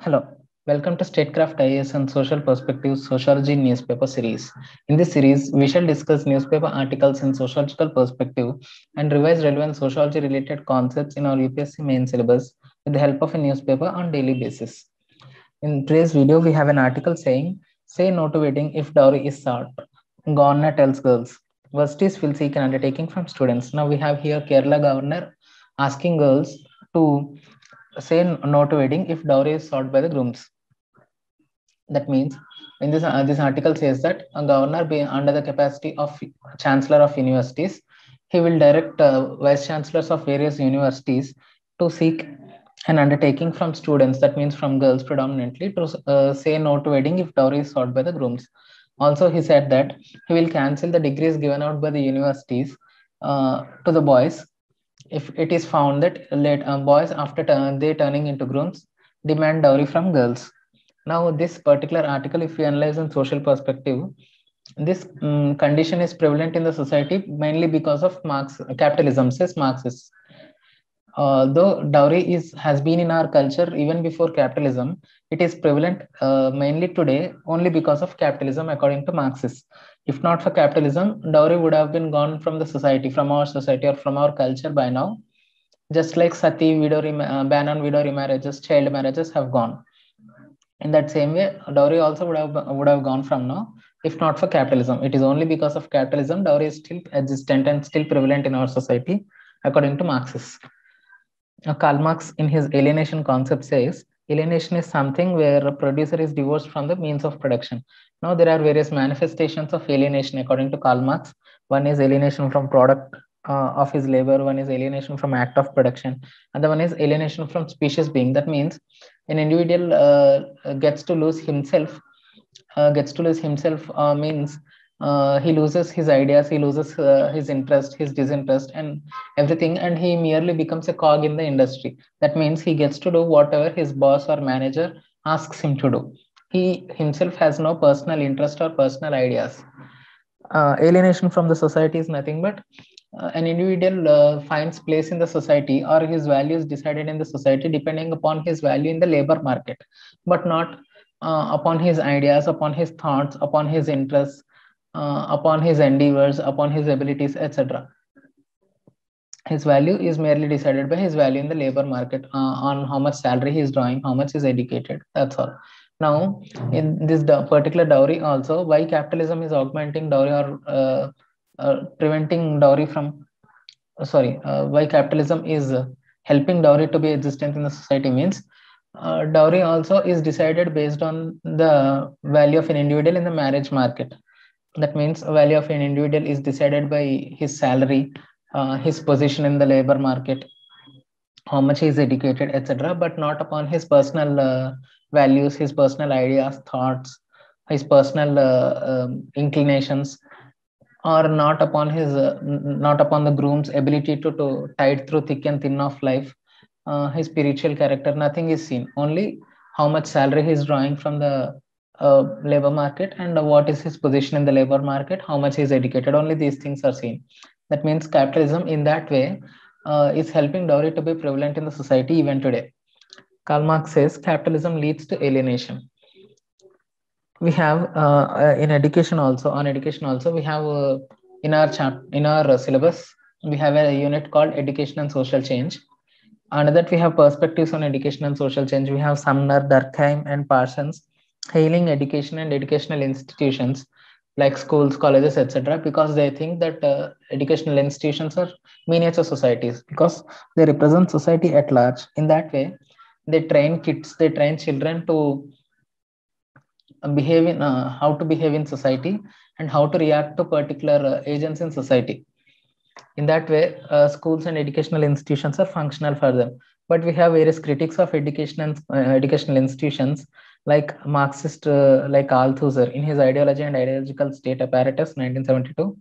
Hello, welcome to Statecraft IAS and Social Perspectives Sociology Newspaper Series. In this series, we shall discuss newspaper articles in sociological perspective and revise relevant sociology related concepts in our UPSC main syllabus with the help of a newspaper on daily basis. In today's video, we have an article saying, Say no to wedding if dowry is sought. Governor tells girls. Universities will seek an undertaking from students. Now we have here Kerala governor asking girls to say no to wedding if dowry is sought by the grooms. That means in this article says that a governor being under the capacity of chancellor of universities, he will direct vice chancellors of various universities to seek an undertaking from students, that means from girls predominantly, to say no to wedding if dowry is sought by the grooms. Also, he said that he will cancel the degrees given out by the universities to the boys if it is found that boys after they turning into grooms demand dowry from girls. Now, this particular article, if we analyze in social perspective, this condition is prevalent in the society mainly because of capitalism, says Marxists. Though dowry has been in our culture even before capitalism, it is prevalent mainly today only because of capitalism, according to Marxists. If not for capitalism, dowry would have been gone from the society, from our society or from our culture by now. Just like sati, ban on widow remarriages, child marriages have gone. In that same way, dowry also would have gone from now if not for capitalism. It is only because of capitalism dowry is still existent and still prevalent in our society, according to Marxists. Karl Marx, in his alienation concept, says alienation is something where a producer is divorced from the means of production. Now, there are various manifestations of alienation according to Karl Marx. One is alienation from product of his labor, one is alienation from act of production, and the one is alienation from species being. That means an individual gets to lose himself. Means he loses his ideas, he loses his interest, his disinterest, and everything, and he merely becomes a cog in the industry. That means he gets to do whatever his boss or manager asks him to do. He himself has no personal interest or personal ideas. Alienation from the society is nothing but an individual finds place in the society or his value is decided in the society depending upon his value in the labor market, but not upon his ideas, upon his thoughts, upon his interests, upon his endeavors, upon his abilities, etc. His value is merely decided by his value in the labor market, on how much salary he is drawing, how much is educated. That's all. Now, in this particular dowry, also, why capitalism is augmenting dowry or preventing dowry from, why capitalism is helping dowry to be existent in the society means dowry also is decided based on the value of an individual in the marriage market. That means value of an individual is decided by his salary, his position in the labor market, how much he is educated, etc., but not upon his personal values, his personal ideas, thoughts, his personal inclinations, or not upon the groom's ability to tide through thick and thin of life, his spiritual character. Nothing is seen. Only how much salary he is drawing from the labor market and what is his position in the labor market, how much he is educated. Only these things are seen. That means capitalism, in that way, is helping dowry to be prevalent in the society even today. Karl Marx says capitalism leads to alienation. We have in education also, on education also, we have in our syllabus, we have a unit called education and social change. Under that, we have perspectives on education and social change. We have Sumner, Durkheim, and Parsons hailing education and educational institutions like schools, colleges, etc., because they think that educational institutions are miniature societies because they represent society at large. In that way, they train kids, they train children to behave in how to behave in society and how to react to particular agents in society. In that way, schools and educational institutions are functional for them. But we have various critics of education and educational institutions like Marxist, like Althusser in his Ideology and Ideological State Apparatus, 1972.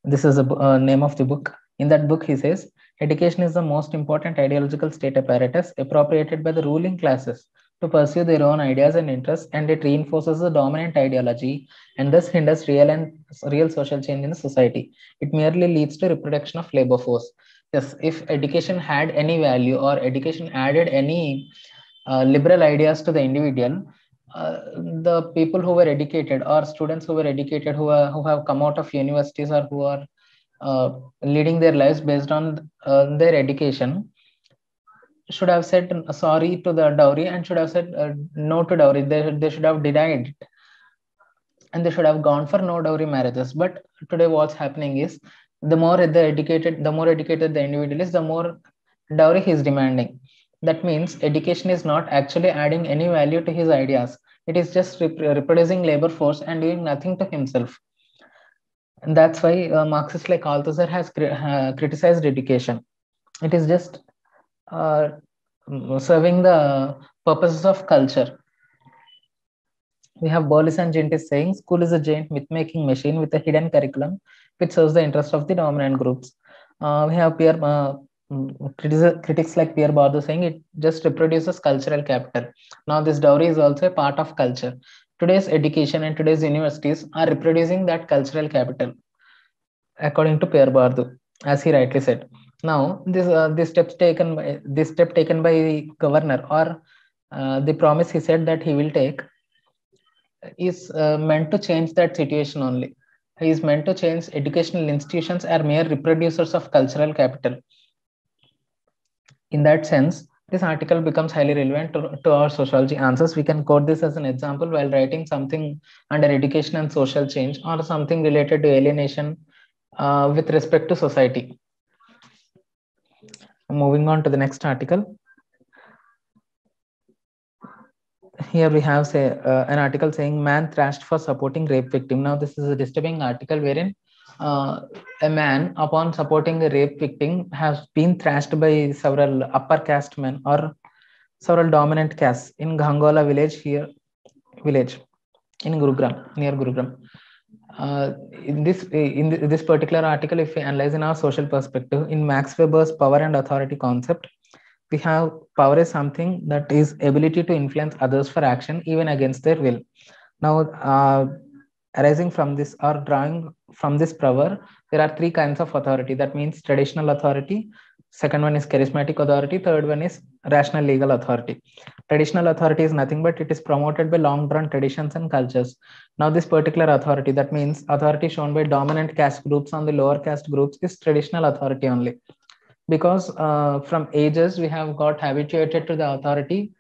This is the name of the book. In that book, he says, education is the most important ideological state apparatus appropriated by the ruling classes to pursue their own ideas and interests, and it reinforces the dominant ideology and thus hinders real social change in the society. It merely leads to reproduction of labor force. Yes, if education had any value or education added any liberal ideas to the individual, the people who were educated or students who were educated who have come out of universities or who are uh, leading their lives based on their education should have said sorry to the dowry and should have said no to dowry. They should have denied it and they should have gone for no dowry marriages. But today, what's happening is the more educated the individual is, the more dowry he is demanding. That means education is not actually adding any value to his ideas. It is just reproducing labor force and doing nothing to himself. And that's why Marxists like Althusser has criticized education. It is just uh, serving the purposes of culture. We have Bollis and Gint is saying school is a giant myth-making machine with a hidden curriculum which serves the interest of the dominant groups. We have critics like Pierre Bourdieu saying it just reproduces cultural capital. Now this dowry is also a part of culture. Today's education and today's universities are reproducing that cultural capital, according to Pierre Bourdieu, as he rightly said. Now this step taken by the governor or the promise he said that he will take is meant to change that situation only. He is meant to change educational institutions are mere reproducers of cultural capital. In that sense, this article becomes highly relevant to our sociology answers. We can quote this as an example while writing something under education and social change or something related to alienation with respect to society. Moving on to the next article. Here we have an article saying man thrashed for supporting rape victim. Now this is a disturbing article wherein a man upon supporting a rape victim has been thrashed by several upper caste men or several dominant castes in Ghangola village in Gurugram, near Gurugram. In this particular article, if we analyze in our social perspective, in Max Weber's power and authority concept, we have power is something that is ability to influence others for action even against their will. Now, arising from this or drawing from this power, there are three kinds of authority. That means traditional authority, second one is charismatic authority, third one is rational legal authority. Traditional authority is nothing but it is promoted by long drawn traditions and cultures. Now this particular authority, that means authority shown by dominant caste groups on the lower caste groups, is traditional authority only, because from ages we have got habituated to the authority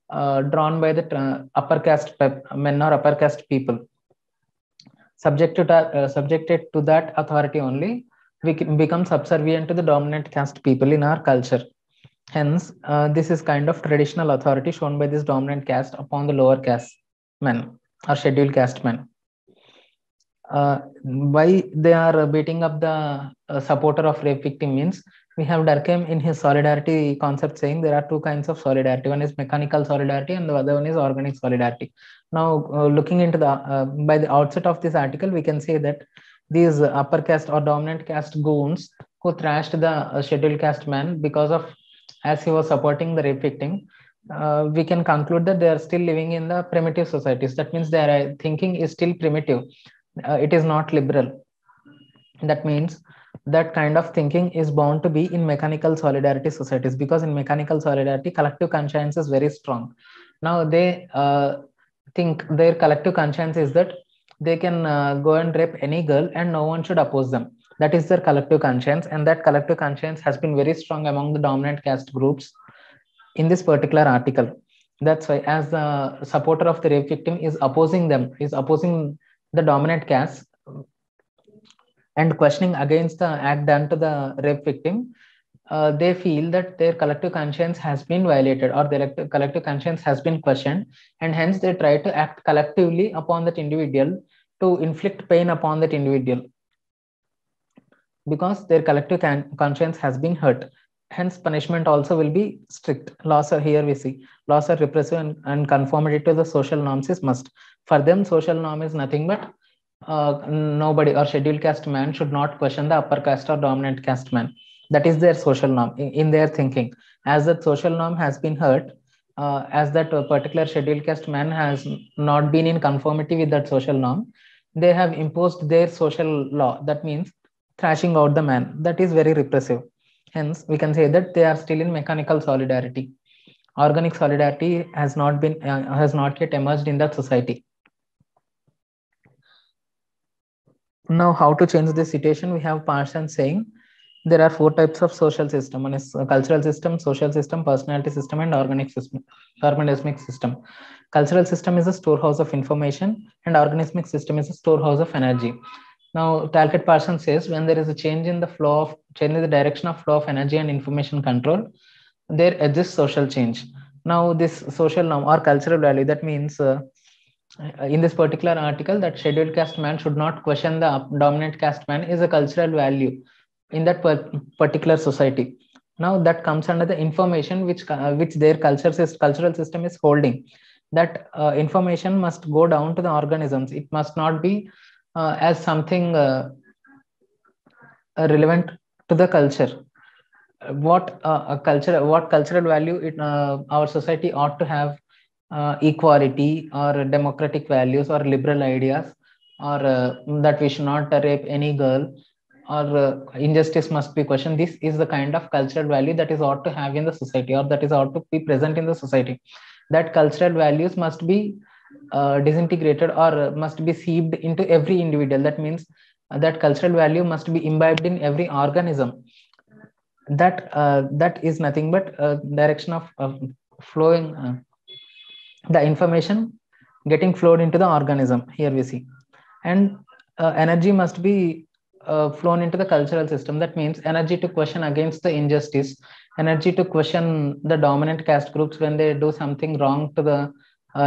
drawn by the upper caste men or upper caste people. Subjected to that authority only, we can become subservient to the dominant caste people in our culture. Hence, this is kind of traditional authority shown by this dominant caste upon the lower caste men or scheduled caste men. Why they are beating up the supporter of rape victim means we have Durkheim in his solidarity concept saying there are two kinds of solidarity. One is mechanical solidarity and the other one is organic solidarity. Now, looking into by the outset of this article, we can say that these upper caste or dominant caste goons who thrashed the scheduled caste man because of as he was supporting the rape victim, we can conclude that they are still living in the primitive societies. That means their thinking is still primitive. It is not liberal. That means that kind of thinking is bound to be in mechanical solidarity societies, because in mechanical solidarity, collective conscience is very strong. Now they think their collective conscience is that they can go and rape any girl and no one should oppose them. That is their collective conscience, and that collective conscience has been very strong among the dominant caste groups in this particular article. That's why, as the supporter of the rape victim is opposing the dominant caste and questioning against the act done to the rape victim, they feel that their collective conscience has been violated or their collective conscience has been questioned, and hence they try to act collectively upon that individual to inflict pain upon that individual, because their collective conscience has been hurt. Hence, punishment also will be strict. Laws are, here we see, laws are repressive and conformity to the social norms is must. For them, social norm is nothing but nobody or scheduled caste man should not question the upper caste or dominant caste man. That is their social norm in their thinking. As that social norm has been hurt, as that particular scheduled caste man has not been in conformity with that social norm, they have imposed their social law. That means thrashing out the man. That is very repressive. Hence, we can say that they are still in mechanical solidarity. Organic solidarity has not yet emerged in that society. Now, how to change this situation? We have Parshan saying there are four types of social system. One is cultural system, social system, personality system, and organic system, organismic system. Cultural system is a storehouse of information, and organismic system is a storehouse of energy. Now, Talcott Parsons says when there is a change in the direction of flow of energy and information control, there exists social change. Now, this social norm or cultural value, that means in this particular article, that scheduled caste man should not question the dominant caste man is a cultural value in that particular society. Now that comes under the information which their cultural system is holding. That information must go down to the organisms. It must not be as something relevant to the culture. What cultural value our society ought to have, equality or democratic values or liberal ideas, or that we should not rape any girl, or injustice must be questioned. This is the kind of cultural value that is ought to have in the society, or that is ought to be present in the society. That cultural values must be disintegrated, or must be seeped into every individual. That means that cultural value must be imbibed in every organism. That is nothing but direction of flowing, the information getting flowed into the organism. Here we see, and energy must be flown into the cultural system. That means energy to question against the injustice, energy to question the dominant caste groups when they do something wrong to the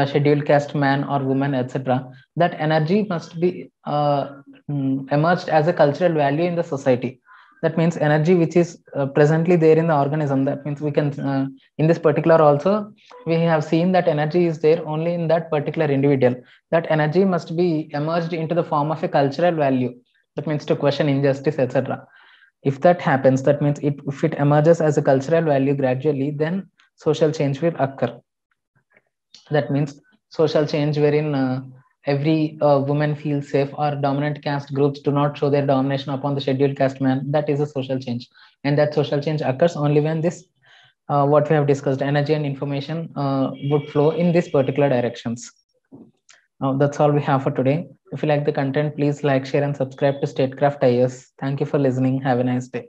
scheduled caste man or woman, etc. That energy must be emerged as a cultural value in the society. That means energy which is presently there in the organism. That means we can in this particular also we have seen that energy is there only in that particular individual. That energy must be emerged into the form of a cultural value. That means to question injustice, etc. If that happens, that means if it emerges as a cultural value gradually, then social change will occur. That means social change wherein every woman feels safe, or dominant caste groups do not show their domination upon the scheduled caste man. That is a social change, and that social change occurs only when this what we have discussed, energy and information, would flow in these particular directions. Now that's all we have for today. If you like the content, please like, share, and subscribe to Statecraft IAS. Thank you for listening. Have a nice day.